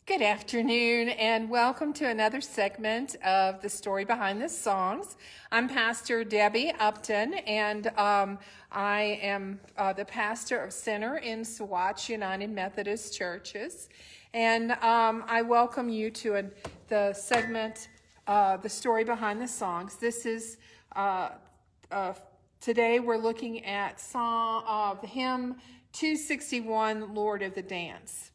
Good afternoon, and welcome to another segment of the Story Behind the Songs. I'm Pastor Debbie Upton, and I am the pastor of Center in Saguache United Methodist Churches. And I welcome you to the segment, The Story Behind the Songs. This is, today we're looking at the hymn 261, Lord of the Dance.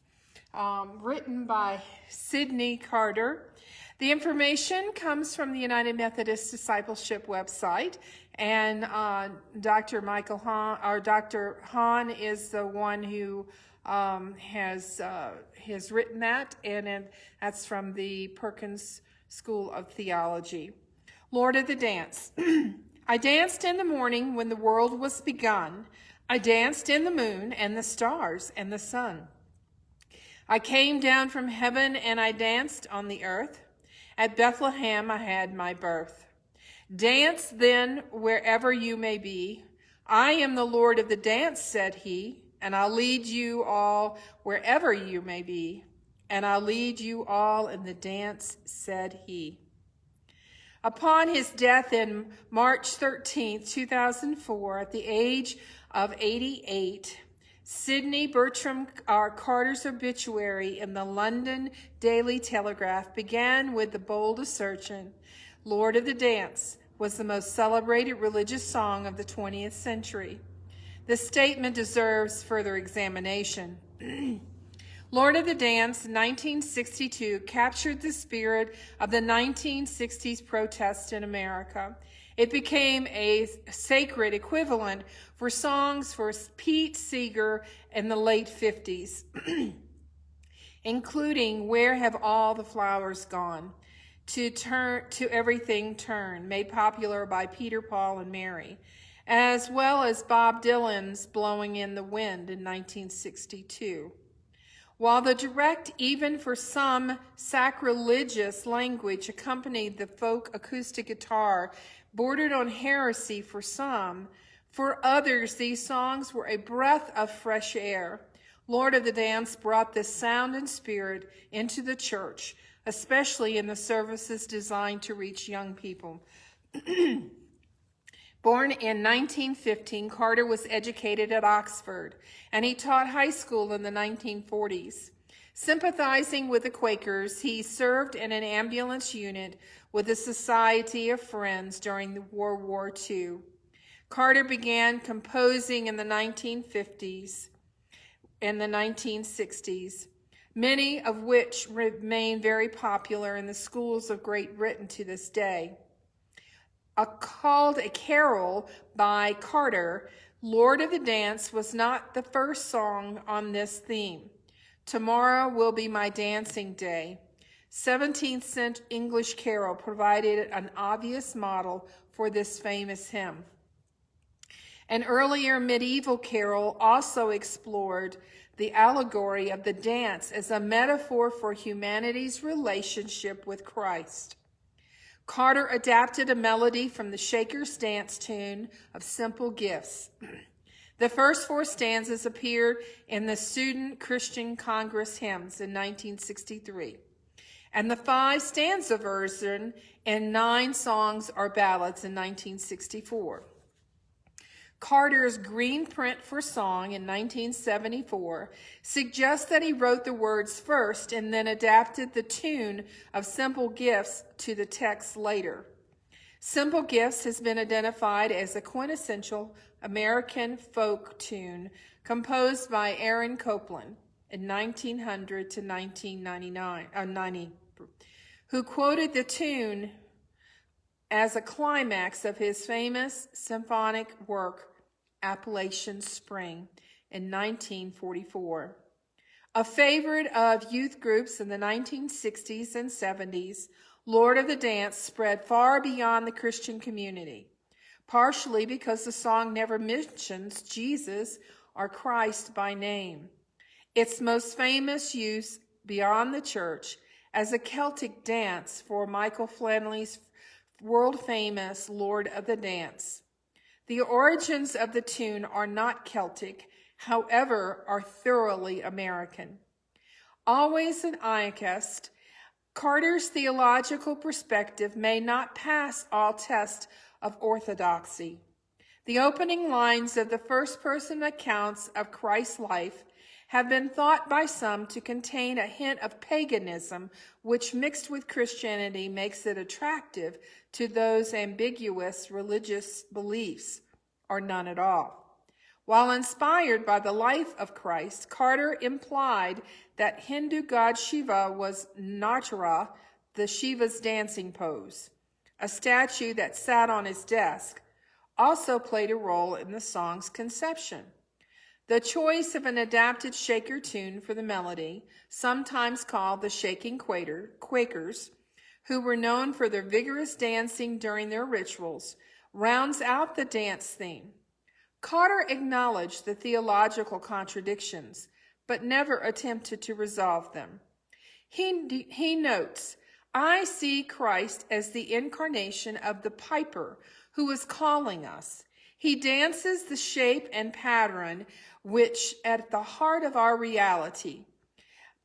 Written by Sidney Carter. The information comes from the United Methodist Discipleship website, and Dr. Michael Hahn, or Dr. Hahn, is the one who has written that, and that's from the Perkins School of Theology. Lord of the Dance. I danced in the morning when the world was begun. I danced in the moon and the stars and the sun. I came down from heaven and I danced on the earth. At Bethlehem I had my birth. Dance then wherever you may be. I am the Lord of the dance, said he, and I'll lead you all wherever you may be. And I'll lead you all in the dance, said he. Upon his death in March 13, 2004, at the age of 88, Sidney Bertram Carter's obituary in the London Daily Telegraph began with the bold assertion, Lord of the Dance was the most celebrated religious song of the 20th century. This statement deserves further examination. Lord of the Dance, 1962, captured the spirit of the 1960s protests in America. It became a sacred equivalent for songs for Pete Seeger in the late 50s, including Where Have All the Flowers Gone, To Everything Turn, made popular by Peter, Paul, and Mary, as well as Bob Dylan's Blowing in the Wind in 1962. While the direct, even for some, sacrilegious language accompanied the folk acoustic guitar, bordered on heresy for some, for others these songs were a breath of fresh air. Lord of the Dance brought this sound and spirit into the church, especially in the services designed to reach young people. Born in 1915, Carter was educated at Oxford, and he taught high school in the 1940s. Sympathizing with the Quakers, he served in an ambulance unit with the Society of Friends during the World War II. Carter began composing in the 1950s and the 1960s, many of which remain very popular in the schools of Great Britain to this day. Called a carol by Carter, Lord of the Dance was not the first song on this theme. Tomorrow will be my dancing day. 17th century English carol provided an obvious model for this famous hymn. An earlier medieval carol also explored the allegory of the dance as a metaphor for humanity's relationship with Christ. Carter adapted a melody from the Shakers' dance tune of Simple Gifts. The first four stanzas appeared in the Student Christian Congress hymns in 1963, and the 5-stanza version and 9 songs or ballads in 1964. Carter's green print for song in 1974 suggests that he wrote the words first and then adapted the tune of Simple Gifts to the text later. Simple Gifts has been identified as a quintessential American folk tune composed by Aaron Copland in 1900 to 1990, who quoted the tune as a climax of his famous symphonic work, Appalachian Spring, in 1944. A favorite of youth groups in the 1960s and 70s, Lord of the Dance spread far beyond the Christian community, partially because the song never mentions Jesus or Christ by name. Its most famous use beyond the church as a Celtic dance for Michael Flannery's world-famous Lord of the Dance. The origins of the tune are not Celtic, however, are thoroughly American. Always an anarchist, Carter's theological perspective may not pass all tests of orthodoxy. The opening lines of the first-person accounts of Christ's life have been thought by some to contain a hint of paganism, which mixed with Christianity makes it attractive to those ambiguous religious beliefs, or none at all. While inspired by the life of Christ, Carter implied that Hindu god Shiva was Natara, the Shiva's dancing pose. A statue that sat on his desk also played a role in the song's conception. The choice of an adapted Shaker tune for the melody, sometimes called the Shaking Quakers, who were known for their vigorous dancing during their rituals, rounds out the dance theme. Carter acknowledged the theological contradictions, but never attempted to resolve them. He notes, "I see Christ as the incarnation of the piper who is calling us. He dances the shape and pattern which at the heart of our reality.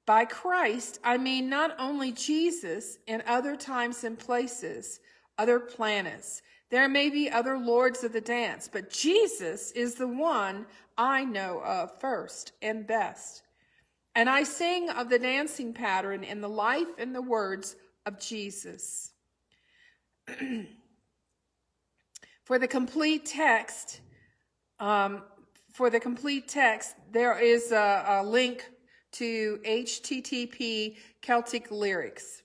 By Christ, I mean not only Jesus in other times and places, other planets. There may be other lords of the dance, but Jesus is the one I know of first and best. And I sing of the dancing pattern in the life and the words of Jesus." For the complete text, there is a link to HTTP Celtic lyrics.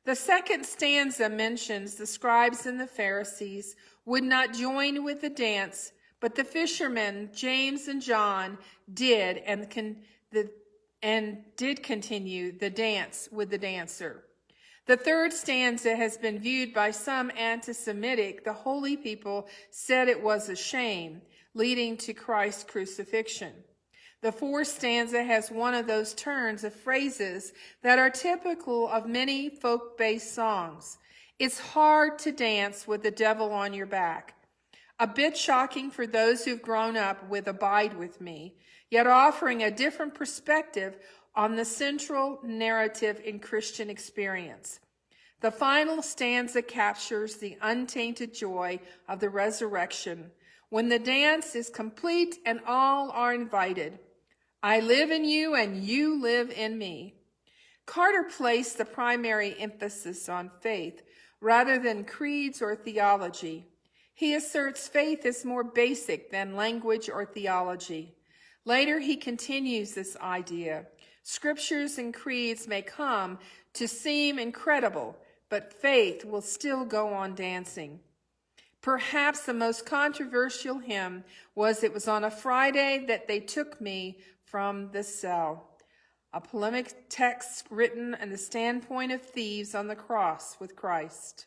The second stanza mentions the scribes and the Pharisees would not join with the dance, but the fishermen, James and John, did and did continue the dance with the dancer. The third stanza has been viewed by some anti-Semitic. The holy people said it was a shame, leading to Christ's crucifixion. The fourth stanza has one of those turns of phrases that are typical of many folk-based songs. It's hard to dance with the devil on your back. A bit shocking for those who've grown up with Abide With Me, yet offering a different perspective on the central narrative in Christian experience. The final stanza captures the untainted joy of the resurrection, when the dance is complete and all are invited. I live in you and you live in me. Carter placed the primary emphasis on faith rather than creeds or theology. He asserts faith is more basic than language or theology. Later, he continues this idea. Scriptures and creeds may come to seem incredible, but faith will still go on dancing. Perhaps the most controversial hymn was "It Was on a Friday That They Took Me from the Cell," a polemic text written in the standpoint of thieves on the cross with Christ.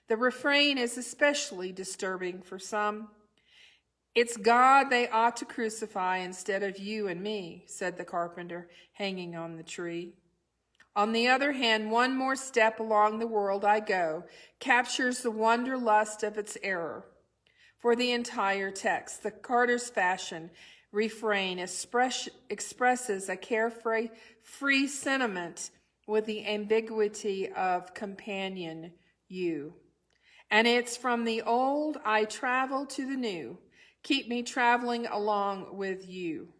The refrain is especially disturbing for some. "It's God they ought to crucify instead of you and me," said the carpenter hanging on the tree. On the other hand, "One More Step Along the World I Go" captures the wanderlust of its error. For the entire text, the Carter's fashion refrain expresses a carefree sentiment with the ambiguity of companion you. And it's from the old I travel to the new. Keep me traveling along with you.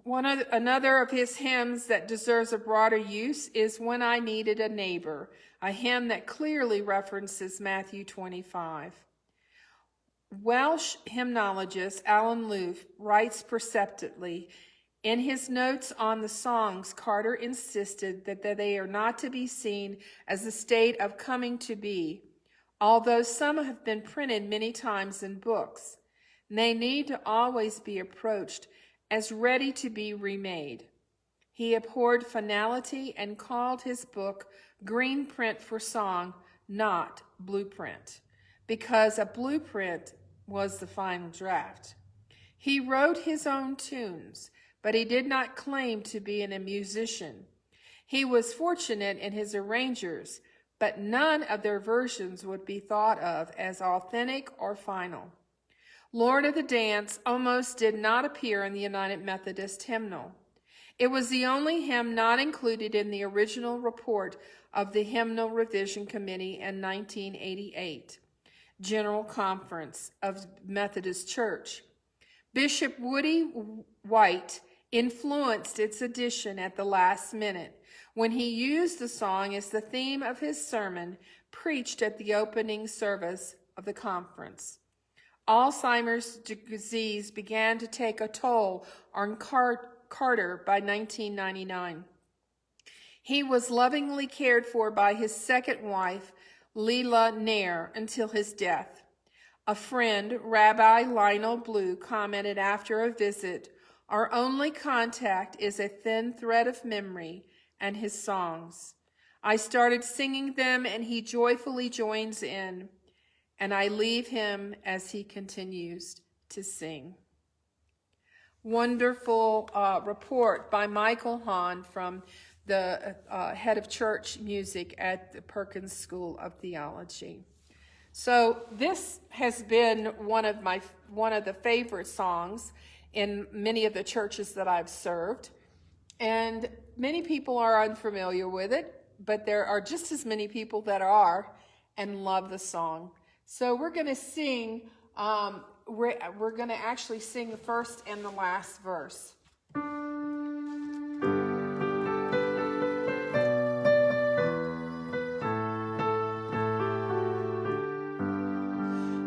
Another of his hymns that deserves a broader use is "When I Needed a Neighbor," a hymn that clearly references Matthew 25. Welsh hymnologist Alan Loof writes perceptively, in his notes on the songs, Carter insisted that they are not to be seen as a state of coming to be, although some have been printed many times in books. They need to always be approached as ready to be remade. He abhorred finality and called his book Green Print for Song, not Blueprint, because a blueprint was the final draft. He wrote his own tunes, but he did not claim to be a musician. He was fortunate in his arrangers, but none of their versions would be thought of as authentic or final. Lord of the Dance almost did not appear in the United Methodist hymnal. It was the only hymn not included in the original report of the Hymnal Revision Committee in 1988, General Conference of Methodist Church. Bishop Woody White influenced its addition at the last minute when he used the song as the theme of his sermon preached at the opening service of the conference. Alzheimer's disease began to take a toll on Carter by 1999. He was lovingly cared for by his second wife, Leila Nair, until his death. A friend, Rabbi Lionel Blue, commented after a visit, "Our only contact is a thin thread of memory and his songs. I started singing them and he joyfully joins in, and I leave him as he continues to sing." Wonderful report by Michael Hahn from the head of church music at the Perkins School of Theology. So this has been one of the favorite songs in many of the churches that I've served, and many people are unfamiliar with it, but there are just as many people that are and love the song. So we're going to sing. We're going to actually sing the first and the last verse.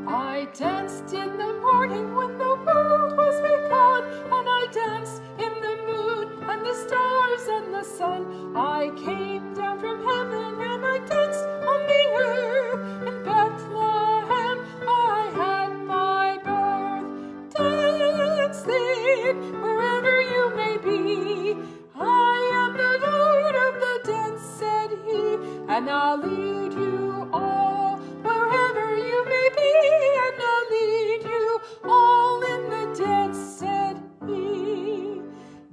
I danced in the morning when the world was begun, and I danced in the moon and the stars and the sun. I came down from heaven and I danced on the earth. In Bethlehem I had my birth. Dance then, wherever you may be. I am the Lord of the dance, said he, and I'll lead you all wherever you may be, and I'll lead you all in the dance, said he.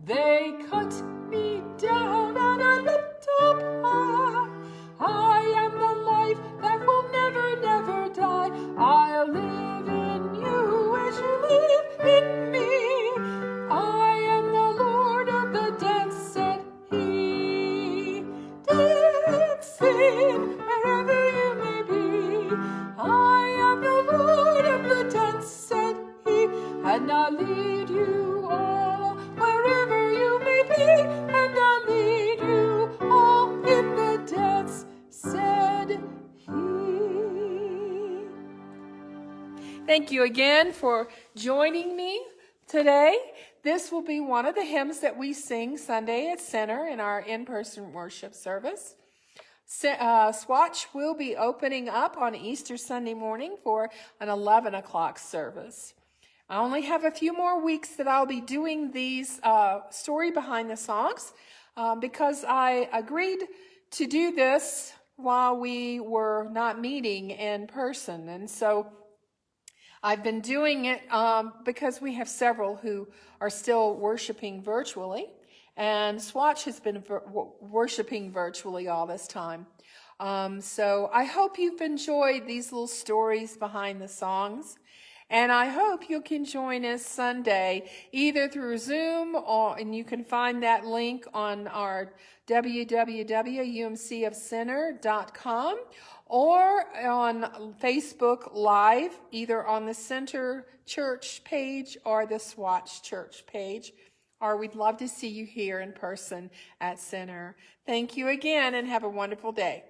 They cut me down and I lift up high. I am the life that will never, never die. I'll live in you as you live in me. I am the Lord of the dance, said he. Dancing wherever you may be. I am the Lord of the dance, said he, and I'll lead you all wherever you may be, and I'll lead you all in the dance, said he. Thank you again for joining me today. This will be one of the hymns that we sing Sunday at Center in our in-person worship service. Swatch will be opening up on Easter Sunday morning for an 11 o'clock service. I only have a few more weeks that I'll be doing these story behind the songs because I agreed to do this while we were not meeting in person. And so I've been doing it because we have several who are still worshiping virtually. And Swatch has been worshiping virtually all this time. So I hope you've enjoyed these little stories behind the songs. And I hope you can join us Sunday, either through Zoom, and you can find that link on our www.umcofcenter.com, or on Facebook Live, either on the Center Church page or the Swatch Church page. Or we'd love to see you here in person at Center. Thank you again and have a wonderful day.